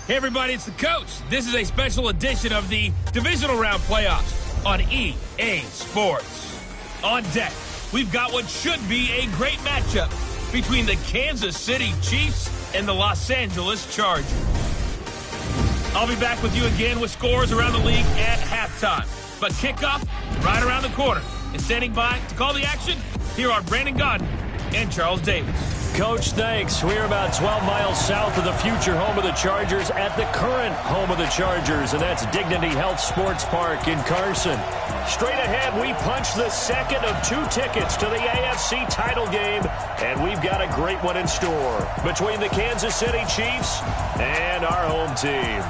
Hey everybody, it's the coach. This is a special edition of the divisional round playoffs on EA Sports. On deck, we've got what should be a great matchup between the Kansas City Chiefs and the Los Angeles Chargers. I'll be back with you again with scores around the league at halftime. But kickoff right around the corner. And standing by to call the action, here are Brandon Gaudin and Charles Davis. Coach, thanks. We're about 12 miles south of the future home of the Chargers at the current home of the Chargers, and that's Dignity Health Sports Park in Carson. Straight ahead, we punch the second of 2 tickets to the AFC title game, and we've got a great one in store between the Kansas City Chiefs and our home team.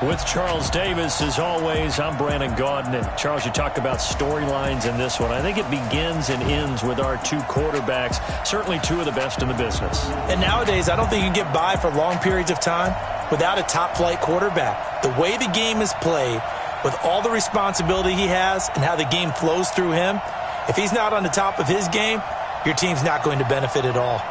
With Charles Davis, as always, I'm Brandon Gaudin. And Charles, you talk about storylines in this one. I think it begins and ends with our 2 quarterbacks, certainly 2 of the best in the business. And nowadays, I don't think you can get by for long periods of time without a top-flight quarterback. The way the game is played, with all the responsibility he has and how the game flows through him, if he's not on the top of his game, your team's not going to benefit at all.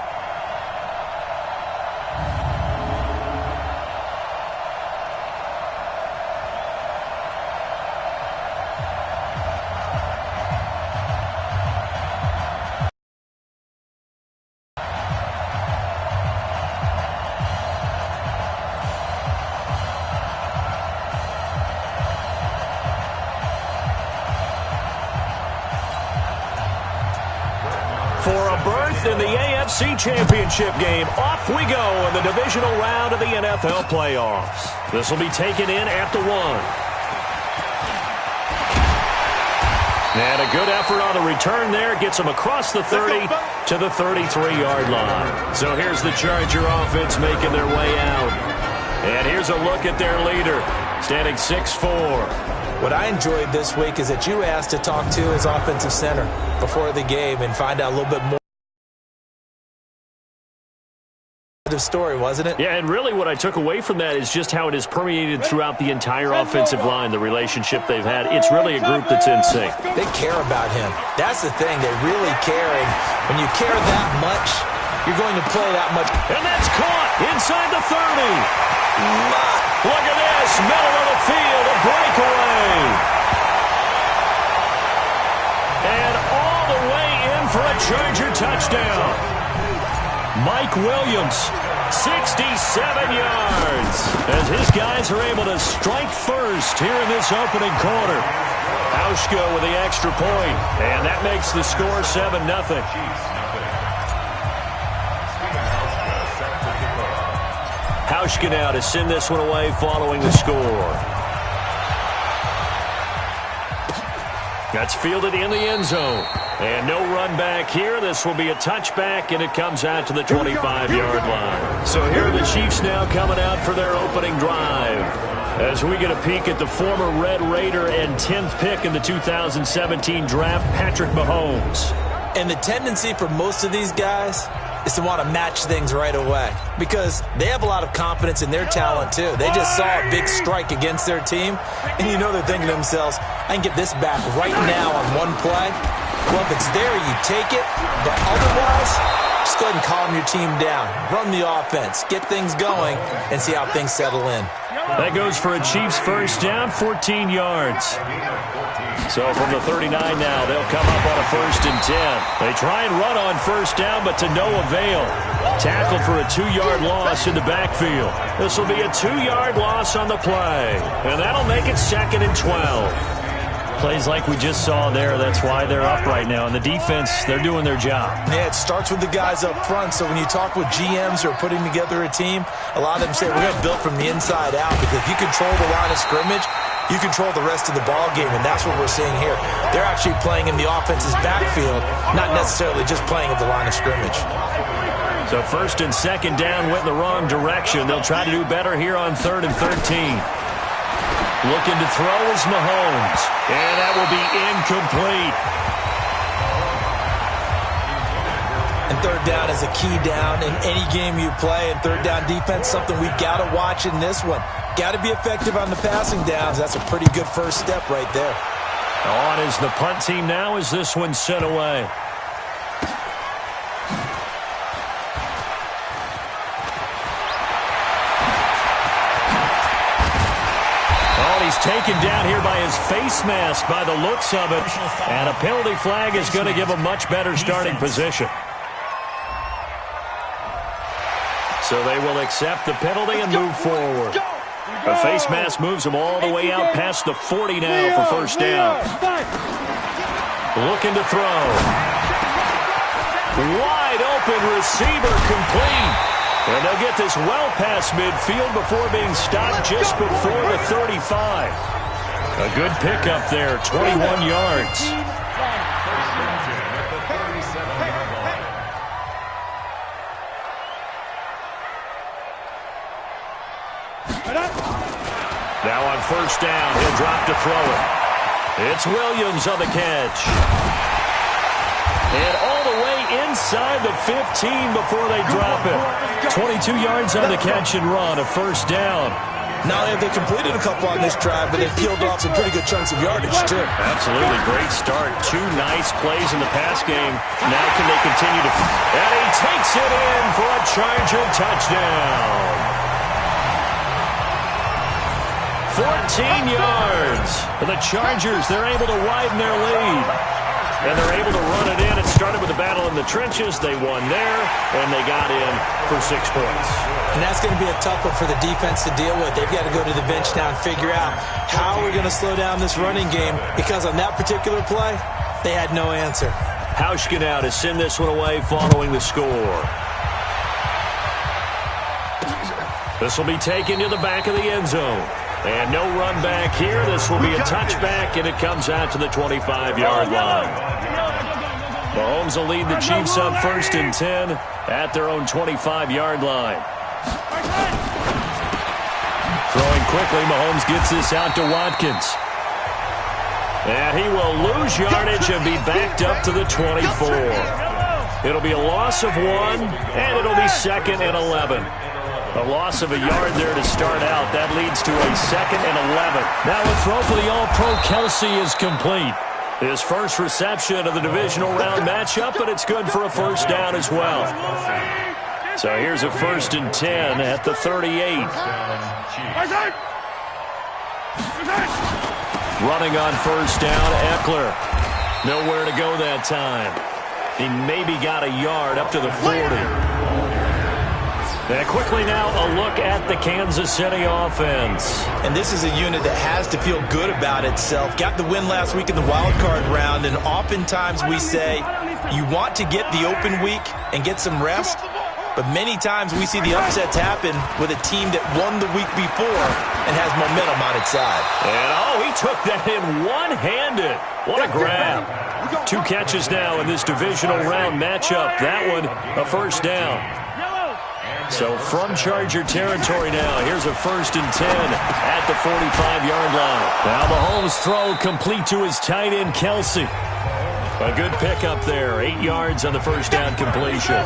In the AFC Championship game, off we go in the divisional round of the NFL playoffs. This will be taken in at the 1. And a good effort on the return there. Gets him across the 30 to the 33-yard line. So here's the Charger offense making their way out. And here's a look at their leader, standing 6'4". What I enjoyed this week is that you asked to talk to his offensive center before the game and find out a little bit more. Story, wasn't it? Yeah, and really what I took away from that is just how it has permeated throughout the entire offensive line, the relationship they've had. It's really a group that's in sync. They care about him. That's the thing. They really care, and when you care that much, you're going to play that much. And that's caught inside the 30. Look at this, middle of the field, a breakaway. And all the way in for a Charger touchdown. Mike Williams, 67 yards, as his guys are able to strike first here in this opening quarter. Hauschka with the extra point, and that makes the score 7-0. Hauschka now to send this one away following the score. That's fielded in the end zone. And no run back here. This will be a touchback, and it comes out to the 25-yard line. So here are the Chiefs now coming out for their opening drive. As we get a peek at the former Red Raider and 10th pick in the 2017 draft, Patrick Mahomes. And the tendency for most of these guys is to want to match things right away because they have a lot of confidence in their talent too. They just saw a big strike against their team, and you know they're thinking to themselves, I can get this back right now on one play. Well, if it's there, you take it, but otherwise, just go ahead and calm your team down. Run the offense, get things going, and see how things settle in. That goes for a Chiefs first down, 14 yards. So from the 39 now, they'll come up on a 1st and 10. They try and run on first down, but to no avail. Tackled for a 2-yard loss in the backfield. This will be a 2-yard loss on the play, and that'll make it 2nd and 12. Plays like we just saw there, that's why they're up right now. And the defense, they're doing their job. Yeah, it starts with the guys up front. So when you talk with GMs who are putting together a team, a lot of them say we're going to build from the inside out because if you control the line of scrimmage, you control the rest of the ball game, and that's what we're seeing here. They're actually playing in the offense's backfield, not necessarily just playing at the line of scrimmage. So 1st and 2nd down went in the wrong direction. They'll try to do better here on 3rd and 13. Looking to throw is Mahomes, and that will be incomplete. And 3rd down is a key down in any game you play, and 3rd down defense, something we've got to watch in this one. Got to be effective on the passing downs. That's a pretty good first step right there. On is the punt team now as this one's sent away. he's taken down here by his face mask by the looks of it. And a penalty flag is going to give him much better starting position. So they will accept the penalty and move forward. The face mask moves him all the way out past the 40 now for first down. Looking to throw. Wide open receiver complete. And they'll get this well past midfield before being stopped just before the 35. A good pickup there, 21 yards. Now on first down, he'll drop to throw it. It's Williams on the catch. And all the way inside the 15 before they drop it. 22 yards on the catch and run, a first down. Not only have they completed a couple on this drive, but they've peeled off some pretty good chunks of yardage, too. Absolutely great start. Two nice plays in the pass game. Now can they continue to... And he takes it in for a Charger touchdown. 14 yards. For the Chargers, they're able to widen their lead. And they're able to run it in. It started with a battle in the trenches. They won there, and they got in for 6 points. And that's going to be a tough one for the defense to deal with. They've got to go to the bench now and figure out how we're going to slow down this running game, because on that particular play, they had no answer. Hauschka now to send this one away following the score. This will be taken to the back of the end zone. And no run back here. This will be a touchback, and it comes out to the 25-yard line. Mahomes will lead the Chiefs up first and 10 at their own 25-yard line. Throwing quickly, Mahomes gets this out to Watkins. And he will lose yardage and be backed up to the 24. It'll be a loss of 1, and it'll be 2nd and 11. A loss of a yard there to start out. That leads to a 2nd and 11. Now a throw for the All-Pro Kelsey is complete. His first reception of the divisional round matchup, but it's good for a first down as well. So here's a 1st and 10 at the 38. Running on first down, Eckler. Nowhere to go that time. He maybe got a yard up to the 40. And quickly now, a look at the Kansas City offense. And this is a unit that has to feel good about itself. Got the win last week in the wild card round, and oftentimes we say you want to get the open week and get some rest, but many times we see the upsets happen with a team that won the week before and has momentum on its side. And he took that in one-handed. What a grab. 2 catches now in this divisional round matchup. That one, a first down. So from Charger territory now, here's a 1st and 10 at the 45-yard line. Now Mahomes' throw complete to his tight end, Kelsey. A good pickup there, 8 yards on the first down completion.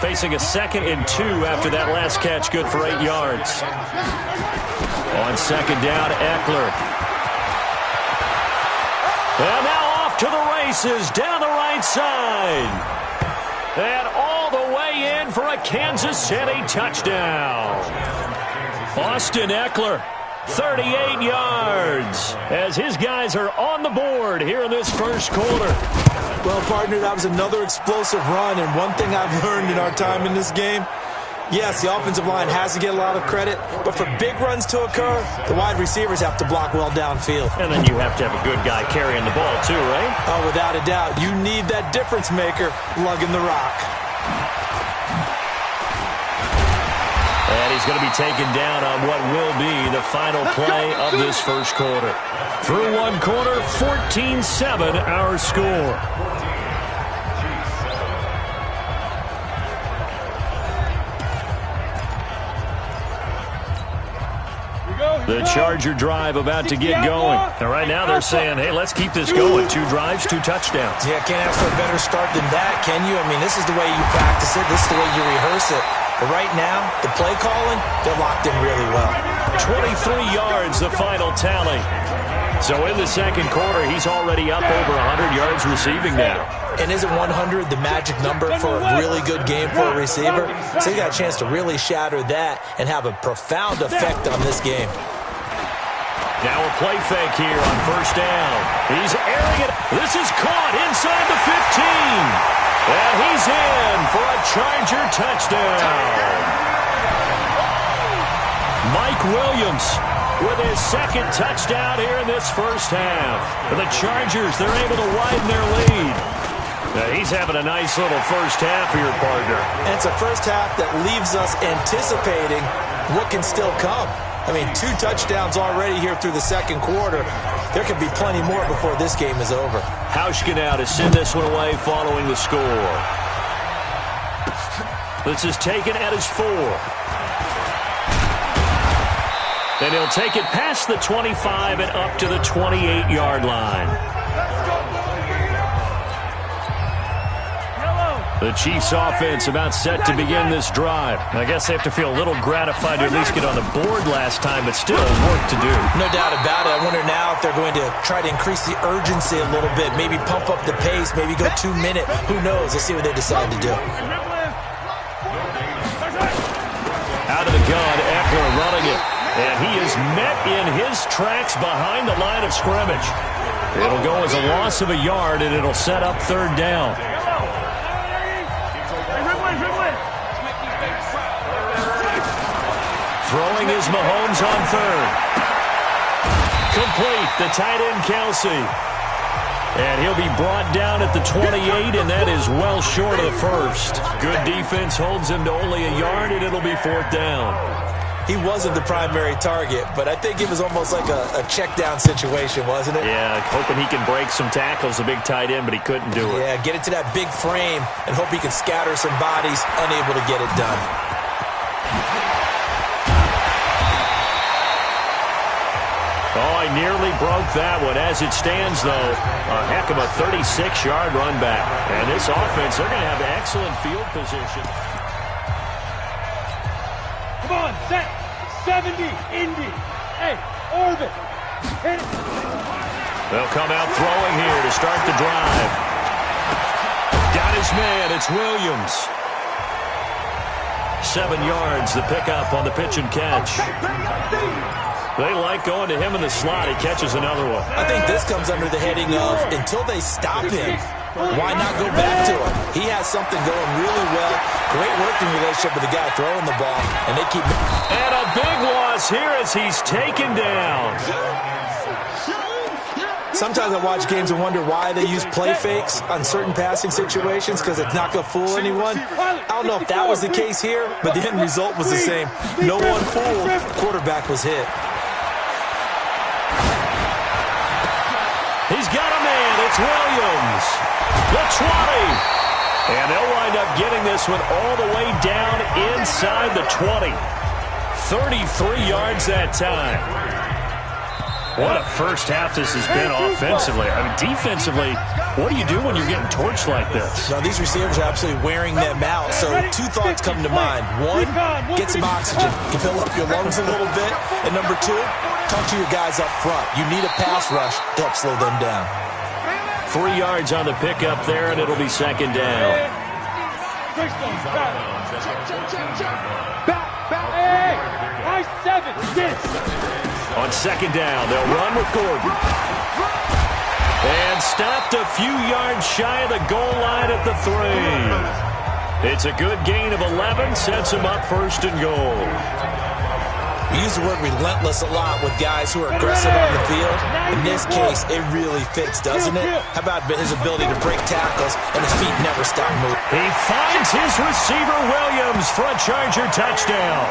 Facing a 2nd and 2 after that last catch, good for 8 yards. On 2nd down, Eckler. And now off to the races, down the right side. And all the way in for a Kansas City touchdown. Austin Eckler, 38 yards, as his guys are on the board here in this first quarter. Well, partner, that was another explosive run, and one thing I've learned in our time in this game, yes, the offensive line has to get a lot of credit, but for big runs to occur, the wide receivers have to block well downfield. And then you have to have a good guy carrying the ball too, right? Oh, without a doubt. You need that difference maker lugging the rock. And he's going to be taken down on what will be the final play of this first quarter. Through one quarter, 14-7 our score. The Charger drive about to get going. And right now they're saying, hey, let's keep this going. 2 drives, 2 touchdowns. Yeah, can't ask for a better start than that, can you? I mean, this is the way you practice it. This is the way you rehearse it. But right now, the play calling, they're locked in really well. 23 yards, the final tally. So in the second quarter, he's already up over 100 yards receiving now. And isn't 100 the magic number for a really good game for a receiver? So he got a chance to really shatter that and have a profound effect on this game. Now a play fake here on first down. He's airing it. This is caught inside the 15. And he's in for a Charger touchdown. Mike Williams with his second touchdown here in this first half. For the Chargers, they're able to widen their lead. Now he's having a nice little first half here, partner. And it's a first half that leaves us anticipating what can still come. I mean, 2 touchdowns already here through the second quarter. There could be plenty more before this game is over. Hauschka now to send this one away following the score. This is taken at his 4. And he'll take it past the 25 and up to the 28-yard line. The Chiefs offense about set to begin this drive. I guess they have to feel a little gratified to at least get on the board last time, but still work to do. No doubt about it. I wonder now if they're going to try to increase the urgency a little bit, maybe pump up the pace, maybe go 2-minute. Who knows? Let's see what they decide to do. Out of the gun, Eckler running it. And he is met in his tracks behind the line of scrimmage. It'll go as a loss of a yard, and it'll set up third down. Throwing is Mahomes on third. Complete, the tight end Kelsey. And he'll be brought down at the 28, and that is well short of the first. Good defense holds him to only a yard, and it'll be fourth down. He wasn't the primary target, but I think it was almost like a check down situation, wasn't it? Yeah, hoping he can break some tackles, a big tight end, but he couldn't do it. Yeah, get it to that big frame and hope he can scatter some bodies, unable to get it done. Oh, I nearly broke that one. As it stands, though, a heck of a 36-yard run back. And this offense, they're going to have excellent field position. Come on, set. 70, Indy. Hey, orbit. Hit it. They'll come out throwing here to start the drive. Got his man. It's Williams. 7 yards, the pickup on the pitch and catch. They like going to him in the slot. He catches another one. I think this comes under the heading of until they stop him, why not go back to him? He has something going really well. Great working relationship with the guy throwing the ball, and they keep... And a big loss here as he's taken down. Sometimes I watch games and wonder why they use play fakes on certain passing situations, because it's not going to fool anyone. I don't know if that was the case here, but the end result was the same. No one fooled. Quarterback was hit. He's got a man. It's Williams. The 20. And they'll wind up getting this one all the way down inside the 20. 33 yards that time. What a first half this has been offensively. I mean, defensively, what do you do when you're getting torched like this? Now, these receivers are absolutely wearing them out. So 2 thoughts come to mind. 1, get some oxygen. You fill up your lungs a little bit. And number 2, talk to your guys up front. You need a pass rush to help slow them down. 3 yards on the pickup there, and it'll be second down. Back, 7, On second down, they'll run with Gordon. And stopped a few yards shy of the goal line at the 3. It's a good gain of 11, sets him up first and goal. We use the word relentless a lot with guys who are aggressive on the field. In this case, it really fits, doesn't it? How about his ability to break tackles and his feet never stop moving? He finds his receiver, Williams, for a Charger touchdown.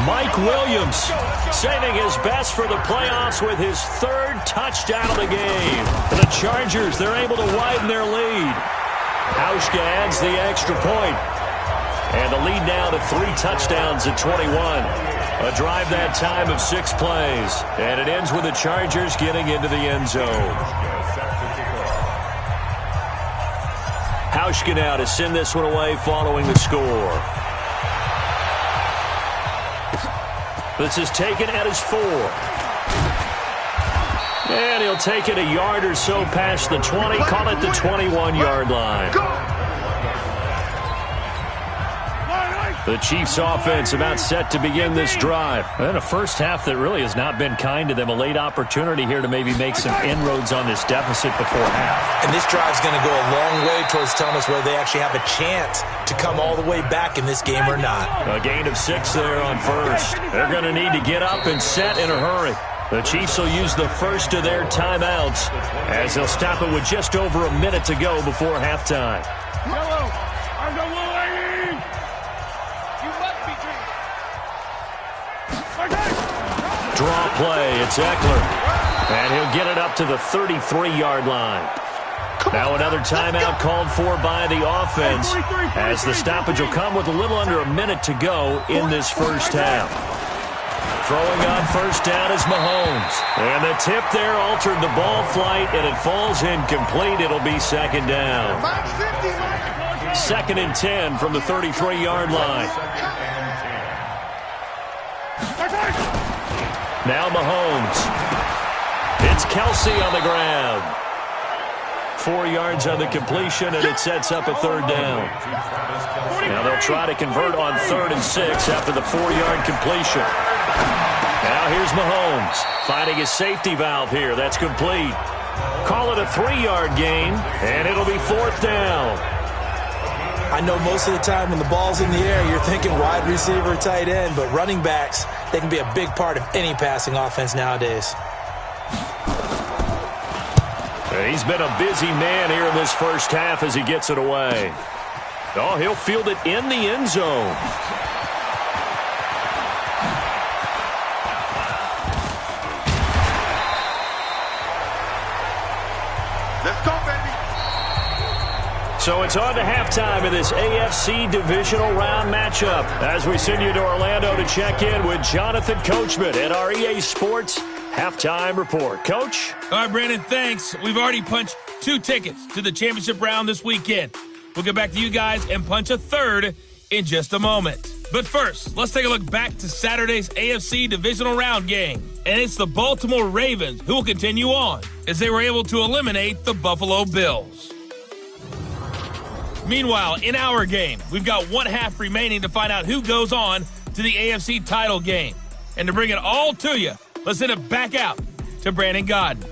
Mike Williams saving his best for the playoffs with his 3rd touchdown of the game. For the Chargers, they're able to widen their lead. Hauschka adds the extra point. And the lead now to 3 touchdowns at 21. A drive that time of 6 plays. And it ends with the Chargers getting into the end zone. Hauschka now to send this one away following the score. This is taken at his 4. And he'll take it a yard or so past the 20. Call it the 21-yard line. The The Chiefs offense about set to begin this drive. And a first half that really has not been kind to them. A late opportunity here to maybe make some inroads on this deficit before half. And this drive's going to go a long way towards telling us whether they actually have a chance to come all the way back in this game or not. A gain of 6 there on first. They're going to need to get up and set in a hurry. The Chiefs will use the first of their timeouts as they'll stop it with just over a minute to go before halftime. Draw play, it's Eckler. And he'll get it up to the 33-yard line. Now another timeout called for by the offense as the stoppage will come with a little under a minute to go in this first half. Throwing on first down is Mahomes. And the tip there altered the ball flight, and it falls incomplete. It'll be second down. 2nd and 10 from the 33-yard line. Now Mahomes. It's Kelsey on the ground. 4 yards on the completion, and it sets up a third down. Now they'll try to convert on 3rd and 6 after the 4-yard completion. Now here's Mahomes finding his safety valve here. That's complete. Call it a 3-yard gain, and it'll be 4th down. I know most of the time when the ball's in the air, you're thinking wide receiver, tight end, but running backs, they can be a big part of any passing offense nowadays. He's been a busy man here in this first half as he gets it away. Oh, he'll field it in the end zone. Let's go, baby. So it's on to halftime of this AFC divisional round matchup as we send you to Orlando to check in with Jonathan Coachman at our EA Sports Halftime Report. Coach? All right, Brandon, thanks. We've already punched 2 tickets to the championship round this weekend. We'll get back to you guys and punch a third in just a moment. But first, let's take a look back to Saturday's AFC divisional round game. And it's the Baltimore Ravens who will continue on as they were able to eliminate the Buffalo Bills. Meanwhile, in our game, we've got 1 half remaining to find out who goes on to the AFC title game. And to bring it all to you, let's send it back out to Brandon Godden.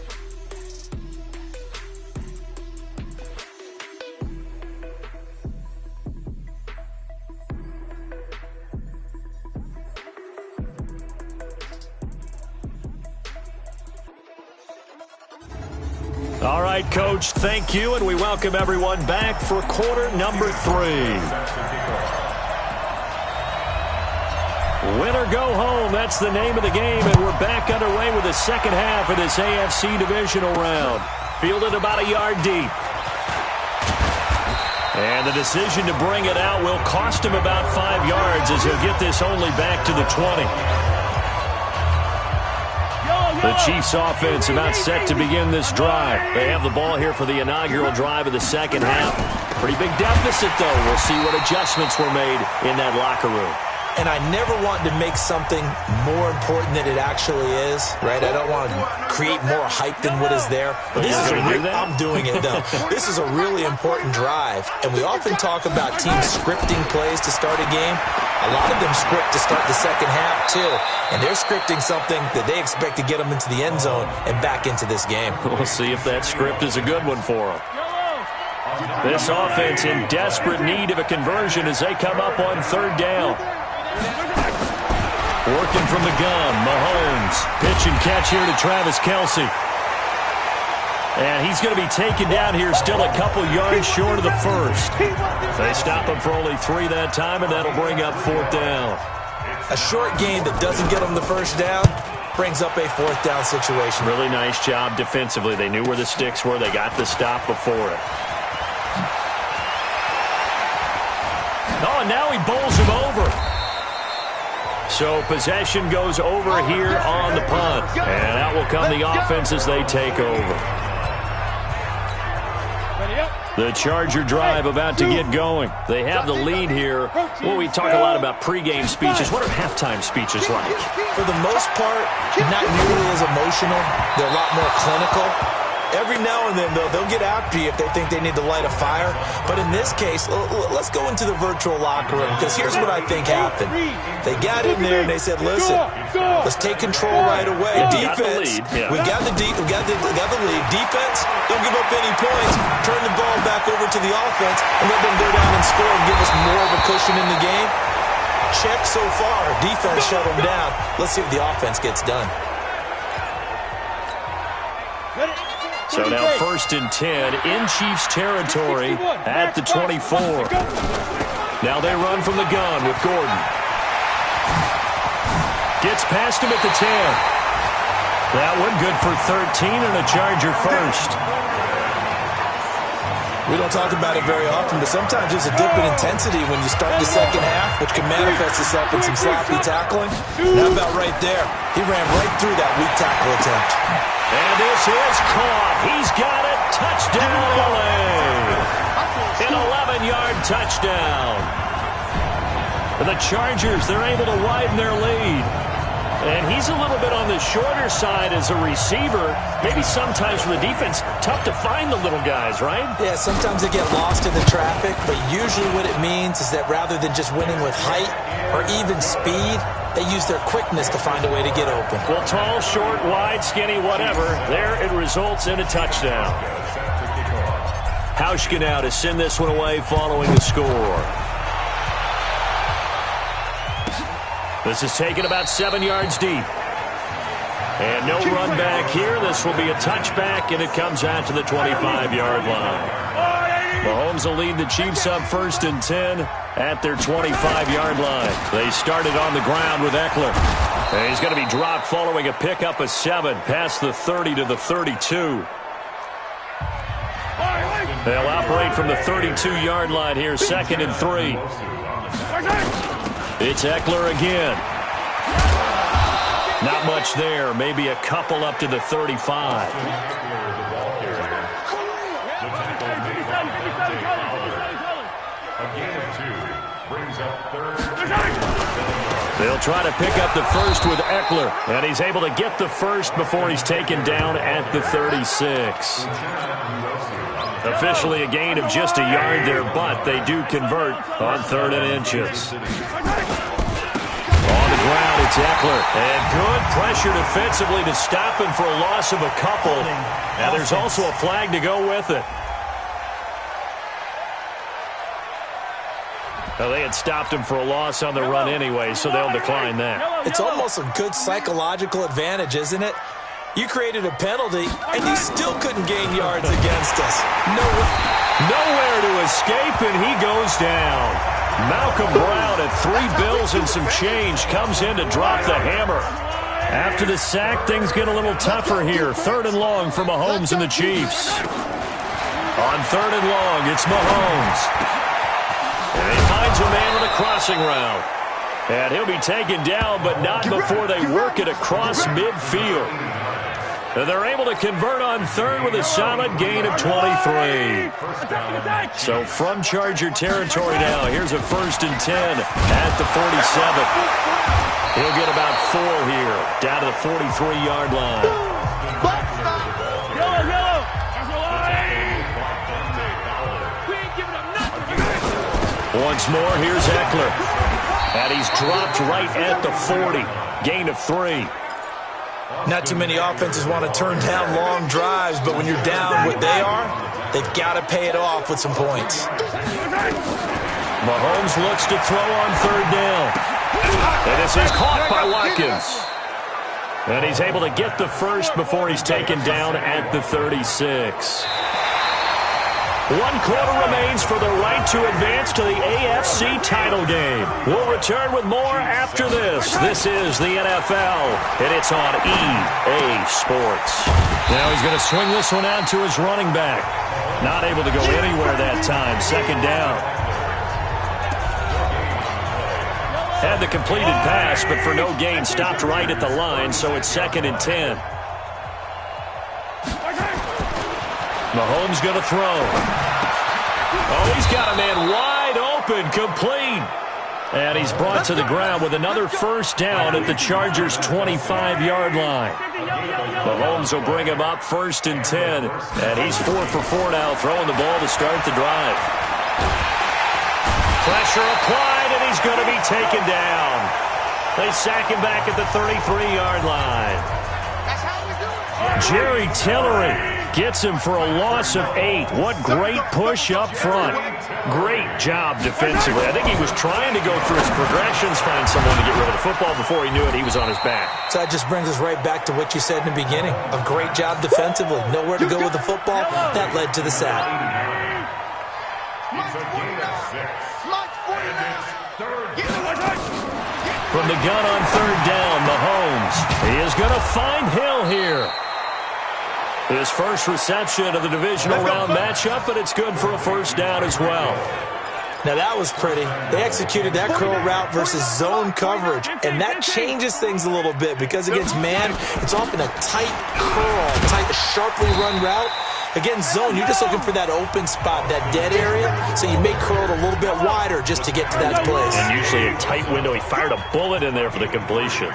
All right, Coach, thank you, and we welcome everyone back for quarter number 3. Win or go home, that's the name of the game, and we're back underway with the second half of this AFC divisional round. Fielded about a yard deep. And the decision to bring it out will cost him about 5 yards as he'll get this only back to the 20. The Chiefs offense about set to begin this drive. They have the ball here for the inaugural drive of the second half. Pretty big deficit, though. We'll see what adjustments were made in that locker room. And I never want to make something more important than it actually is, right? I don't want to create more hype than what is there. But this is I'm doing it, though. This is a really important drive. And we often talk about teams scripting plays to start a game. A lot of them script to start the second half, too. And they're scripting something that they expect to get them into the end zone and back into this game. We'll see if that script is a good one for them. This offense in desperate need of a conversion as they come up on 3rd down. Working from the gun, Mahomes. Pitch and catch here to Travis Kelsey. And he's going to be taken down here still a couple yards short of the first. They stop him for only 3 that time, and that'll bring up 4th down. A short gain that doesn't get them the first down brings up a 4th down situation. Really nice job defensively. They knew where the sticks were. They got the stop before it. Oh, and now he bowls him over. So possession goes over here on the punt. And out will come the offense as they take over. The Charger drive about to get going. They have the lead here. Well, we talk a lot about pregame speeches. What are halftime speeches like? For the most part, not nearly as emotional. They're a lot more clinical. Every now and then, though, they'll get after you if they think they need to light a fire. But in this case, let's go into the virtual locker room, because here's what I think happened. They got in there and they said, listen, let's take control right away. Defense, we got the lead. Defense, don't give up any points. Turn the ball back over to the offense and let them go down and score and give us more of a cushion in the game. Check so far. Defense shut them down. Let's see if the offense gets done. So now 1st and 10 in Chiefs territory at the 24. Now they run from the gun with Gordon. Gets past him at the 10. That one good for 13 and a Charger first. We don't talk about it very often, but sometimes there's a dip in intensity when you start the second half, which can manifest itself in some sloppy tackling. And how about right there? He ran right through that weak tackle attempt. And this is caught. He's got it. Touchdown, LA. An 11-yard touchdown. And the Chargers, they're able to widen their lead. And he's a little bit on the shorter side as a receiver. Maybe sometimes for the defense, tough to find the little guys, right? Yeah, sometimes they get lost in the traffic, but usually what it means is that rather than just winning with height or even speed, they use their quickness to find a way to get open. Well, tall, short, wide, skinny, whatever, there it results in a touchdown. Hauschka now to send this one away following the score. This is taken about 7 yards deep. And no run back here. This will be a touchback, and it comes out to the 25-yard line. Mahomes will lead the Chiefs up 1st and 10 at their 25-yard line. They started on the ground with Eckler. And he's going to be dropped following a pickup of 7 past the 30 to the 32. They'll operate from the 32-yard line here, 2nd and 3. It's Eckler again. Not much there. Maybe a couple up to the 35. They'll try to pick up the first with Eckler, and he's able to get the first before he's taken down at the 36. Officially a gain of just a yard there, but they do convert on 3rd and inches. On the ground, it's Eckler. And good pressure defensively to stop him for a loss of a couple. And there's also a flag to go with it. Well, they had stopped him for a loss on the run anyway, so they'll decline that. It's almost a good psychological advantage, isn't it? You created a penalty, and you still couldn't gain yards against us. Nowhere to escape, and he goes down. Malcolm Brown at 3 bills and some change comes in to drop the hammer. After the sack, things get a little tougher here. 3rd and long for Mahomes and the Chiefs. On 3rd and long, it's Mahomes. And he finds a man on a crossing route. And he'll be taken down, but not before they work it across midfield. And they're able to convert on 3rd with a solid gain of 23. So from Charger territory now, here's a 1st and 10 at the 47. He'll get about 4 here, down to the 43-yard line. Once more, here's Eckler. And he's dropped right at the 40. Gain of 3. Not too many offenses want to turn down long drives, but when you're down what they are, they've got to pay it off with some points. Mahomes looks to throw on 3rd down. And this is caught by Watkins. And he's able to get the first before he's taken down at the 36. 1 quarter remains for the right to advance to the AFC title game. We'll return with more after this. This is the NFL, and it's on EA Sports. Now he's going to swing this one out to his running back. Not able to go anywhere that time. 2nd down. Had the completed pass, but for no gain, stopped right at the line, so it's 2nd and 10. Mahomes going to throw. Oh, he's got a man wide open, complete. And he's brought to the ground with another first down at the Chargers' 25-yard line. Mahomes will bring him up 1st and 10. And he's 4 for 4 now, throwing the ball to start the drive. Pressure applied, and he's going to be taken down. They sack him back at the 33-yard line. Jerry Tillery gets him for a loss of 8. What great push up front. Great job defensively. I think he was trying to go through his progressions, find someone to get rid of the football. Before he knew it, he was on his back. So that just brings us right back to what you said in the beginning. A great job defensively. Nowhere to go with the football. That led to the sack. From the gun on 3rd down, Mahomes. He is going to find Hill here. His first reception of the divisional round matchup, but it's good for a first down as well. Now that was pretty. They executed that curl route versus zone coverage, and that changes things a little bit because against man, it's often a tight curl, tight, sharply run route. Against zone, you're just looking for that open spot, that dead area, so you may curl it a little bit wider just to get to that place. And usually a tight window. He fired a bullet in there for the completion.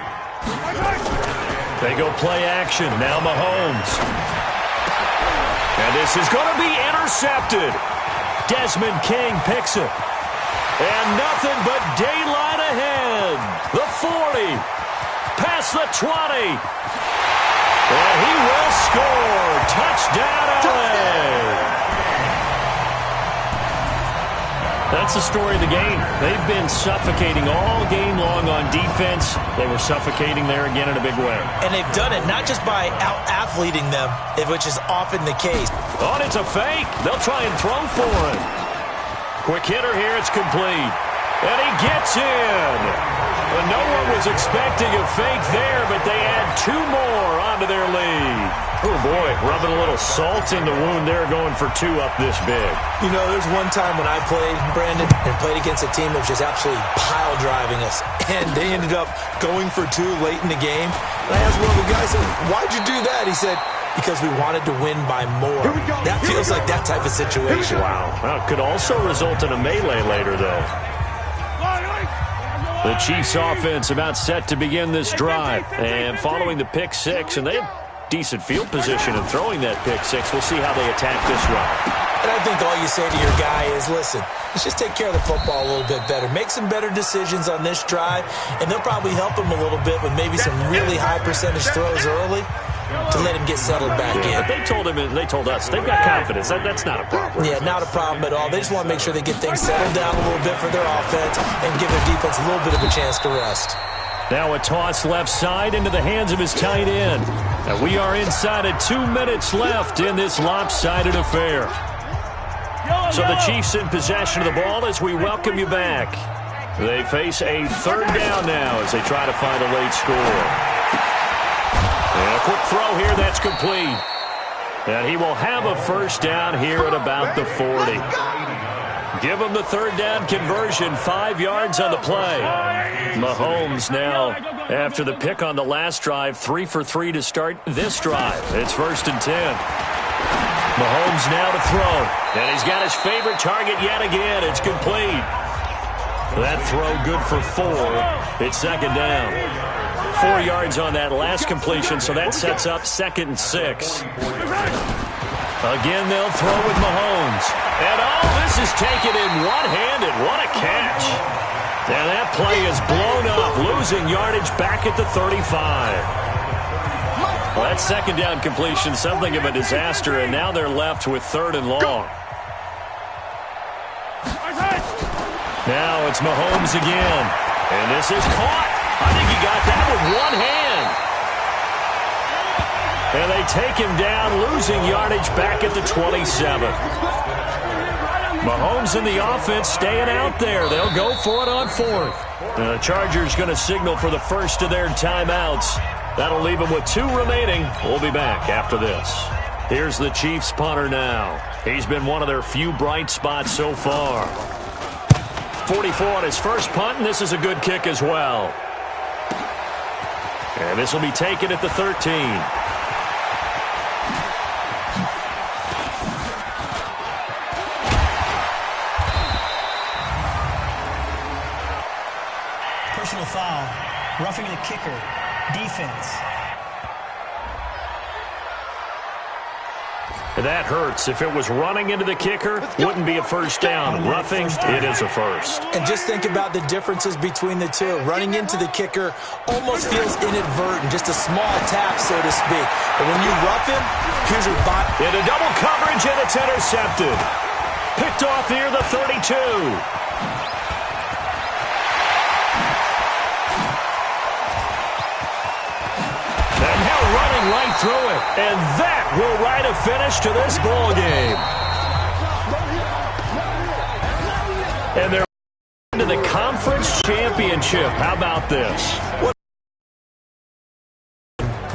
They go play action. Now Mahomes. And this is going to be intercepted. Desmond King picks it. And nothing but daylight ahead. The 40. Past the 20. And he will score. Touchdown, LA. That's the story of the game. They've been suffocating all game long on defense. They were suffocating there again in a big way. And they've done it not just by out-athleting them, which is often the case. Oh, and it's a fake. They'll try and throw for him. Quick hitter here. It's complete. And he gets in. Well, no one was expecting a fake there, but they add 2 more onto their lead. Oh, boy, rubbing a little salt in the wound there, going for 2 up this big. You know, there's one time when I played, Brandon, and played against a team that was just absolutely pile driving us, and they ended up going for 2 late in the game. And I asked one of the guys, I said, "Why'd you do that?" He said, "Because we wanted to win by more." That feels like that type of situation. Wow. Well, it could also result in a melee later, though. The Chiefs offense about set to begin this drive. And following the pick 6, and they have decent field position in throwing that pick 6. We'll see how they attack this drive. And I think all you say to your guy is, listen, let's just take care of the football a little bit better. Make some better decisions on this drive, and they'll probably help him a little bit with maybe some really high percentage throws early to let him get settled back in. But they told him, and they told us, they've got confidence. That's not a problem. Yeah, not a problem at all. They just want to make sure they get things settled down a little bit for their offense and give their defense a little bit of a chance to rest. Now a toss left side into the hands of his tight end. And we are inside of 2 minutes left in this lopsided affair. So the Chiefs in possession of the ball as we welcome you back. They face a 3rd down now as they try to find a late score. And a quick throw here, that's complete. And he will have a first down here at about the 40. Give him the 3rd down conversion, 5 yards on the play. Mahomes now, after the pick on the last drive, 3 for 3 to start this drive. It's 1st and 10. Mahomes now to throw. And he's got his favorite target yet again. It's complete. That throw good for 4. It's 2nd down. 4 yards on that last completion, so that sets up 2nd and 6. Again, they'll throw with Mahomes. And this is taken in one-handed. What a catch. And that play is blown up, losing yardage back at the 35. Well, that 2nd down completion, something of a disaster, and now they're left with 3rd and long. Now it's Mahomes again. And this is caught. I think he got that with one hand. And they take him down, losing yardage back at the 27. Mahomes and the offense staying out there. They'll go for it on 4th. And the Chargers going to signal for the first of their timeouts. That'll leave them with 2 remaining. We'll be back after this. Here's the Chiefs punter now. He's been one of their few bright spots so far. 44 on his first punt, and this is a good kick as well. And this will be taken at the 13. Roughing the kicker. Defense. That hurts. If it was running into the kicker, wouldn't be a first down. Roughing, it is a first. And just think about the differences between the two. Running into the kicker almost feels inadvertent, just a small tap, so to speak. But when you rough him, here's your body. Into double coverage, and it's intercepted. Picked off near the 32. And now running right through it. And that will write a finish to this ball game. And they're into the conference championship. How about this?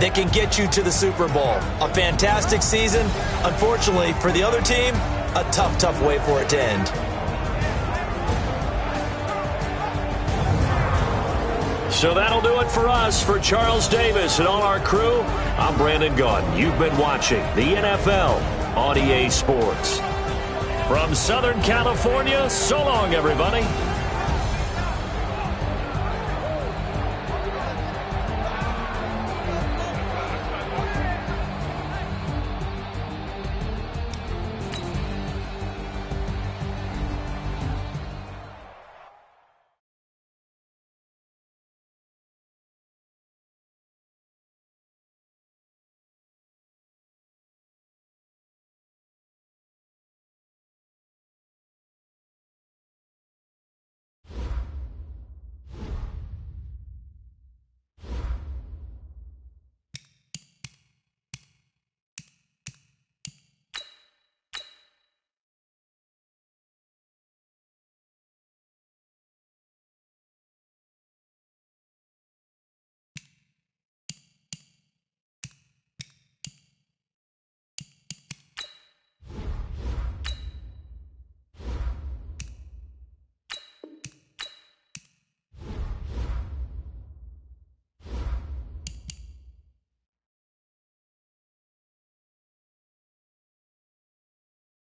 That can get you to the Super Bowl. A fantastic season. Unfortunately, for the other team, a tough, tough way for it to end. So that'll do it for us. For Charles Davis and all our crew, I'm Brandon Gaudin. You've been watching the NFL on EA Sports. From Southern California, so long, everybody.